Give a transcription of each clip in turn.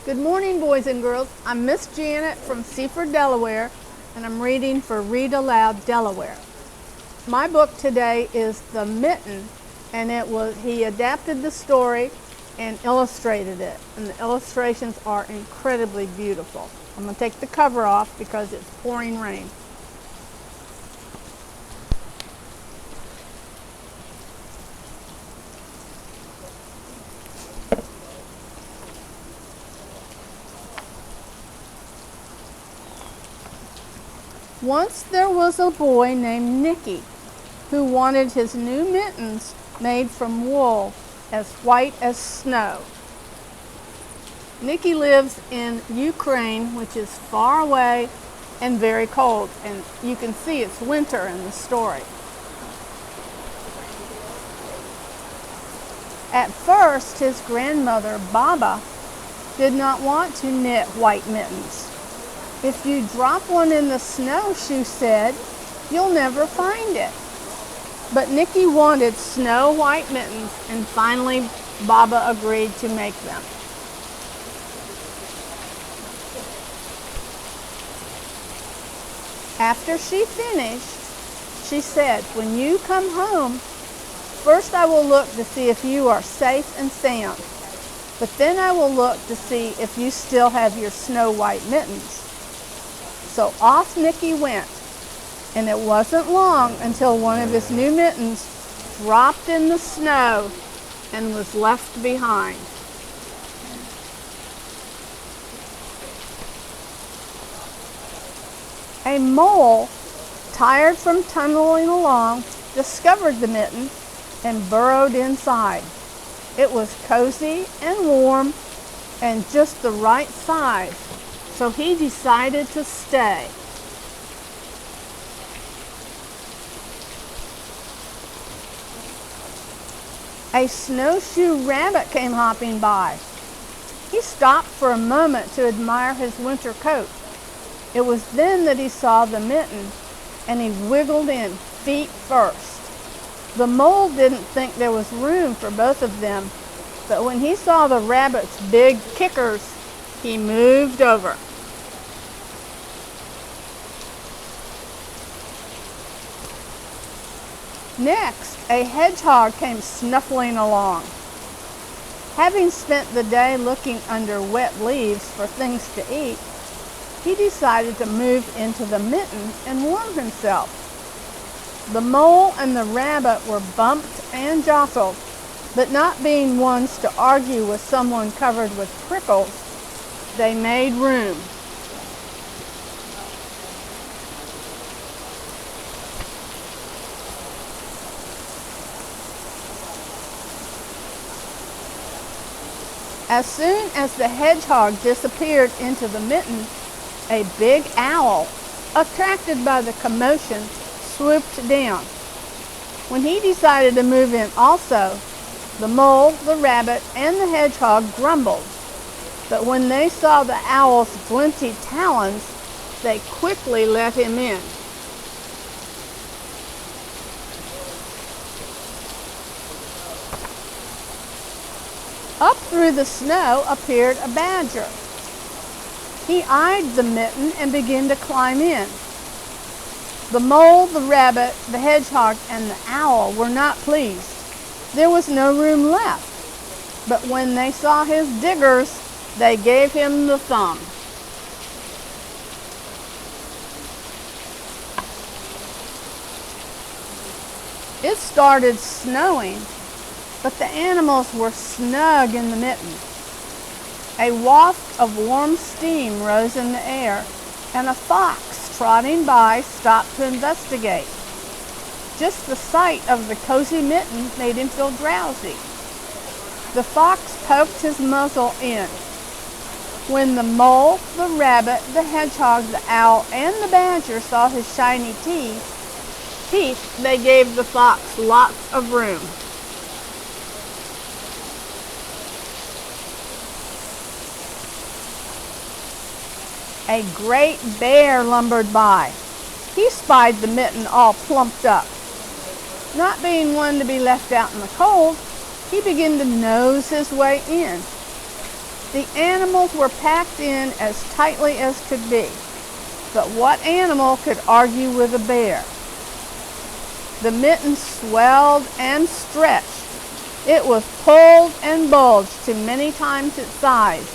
Good morning, boys and girls. I'm Miss Janet from Seaford, Delaware, and I'm reading for Read Aloud Delaware. My book today is The Mitten, and he adapted the story and illustrated it, and the illustrations are incredibly beautiful. I'm going to take the cover off because it's pouring rain. Once there was a boy named Nicky who wanted his new mittens made from wool as white as snow. Nicky lives in Ukraine, which is far away and very cold, and you can see it's winter in the story. At first, his grandmother, Baba, did not want to knit white mittens. If you drop one in the snow, she said, you'll never find it. But Nicky wanted snow white mittens, and finally Baba agreed to make them. After she finished, she said, when you come home, first I will look to see if you are safe and sound, but then I will look to see if you still have your snow white mittens. So off Nicky went, and it wasn't long until one of his new mittens dropped in the snow and was left behind. A mole, tired from tunneling along, discovered the mitten and burrowed inside. It was cozy and warm and just the right size, so he decided to stay. A snowshoe rabbit came hopping by. He stopped for a moment to admire his winter coat. It was then that he saw the mitten, and he wiggled in, feet first. The mole didn't think there was room for both of them, but when he saw the rabbit's big kickers, he moved over. Next, a hedgehog came snuffling along. Having spent the day looking under wet leaves for things to eat, he decided to move into the mitten and warm himself. The mole and the rabbit were bumped and jostled, but not being ones to argue with someone covered with prickles, they made room. As soon as the hedgehog disappeared into the mitten, a big owl, attracted by the commotion, swooped down. When he decided to move in also, the mole, the rabbit, and the hedgehog grumbled. But when they saw the owl's flinty talons, they quickly let him in. Up through the snow appeared a badger. He eyed the mitten and began to climb in. The mole, the rabbit, the hedgehog, and the owl were not pleased. There was no room left. But when they saw his diggers, they gave him the thumb. It started snowing, but the animals were snug in the mitten. A waft of warm steam rose in the air, and a fox trotting by stopped to investigate. Just the sight of the cozy mitten made him feel drowsy. The fox poked his muzzle in. When the mole, the rabbit, the hedgehog, the owl, and the badger saw his shiny teeth, they gave the fox lots of room. A great bear lumbered by. He spied the mitten all plumped up. Not being one to be left out in the cold, he began to nose his way in. The animals were packed in as tightly as could be. But what animal could argue with a bear? The mitten swelled and stretched. It was pulled and bulged to many times its size,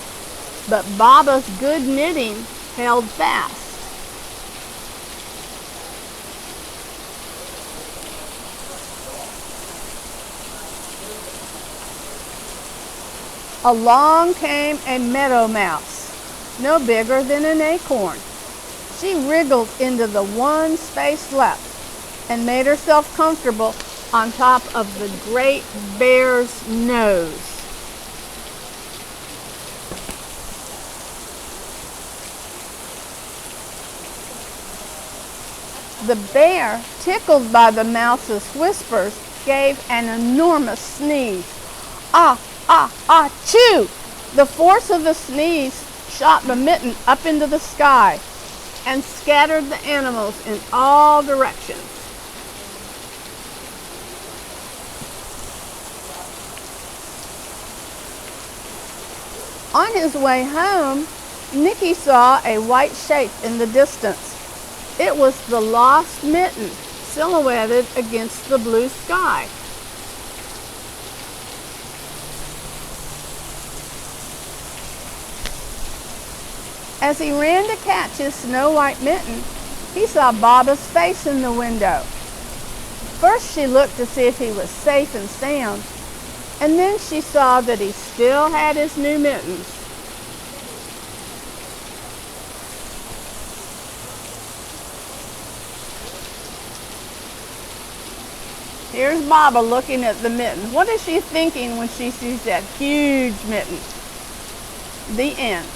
but Baba's good knitting held fast. Along came a meadow mouse, no bigger than an acorn. She wriggled into the one space left and made herself comfortable on top of the great bear's nose. The bear, tickled by the mouse's whispers, gave an enormous sneeze. Ah, ah, ah, chew! The force of the sneeze shot the mitten up into the sky and scattered the animals in all directions. On his way home, Nicky saw a white shape in the distance. It was the lost mitten, silhouetted against the blue sky. As he ran to catch his snow-white mitten, he saw Baba's face in the window. First she looked to see if he was safe and sound, and then she saw that he still had his new mittens. Here's Baba looking at the mitten. What is she thinking when she sees that huge mitten? The end.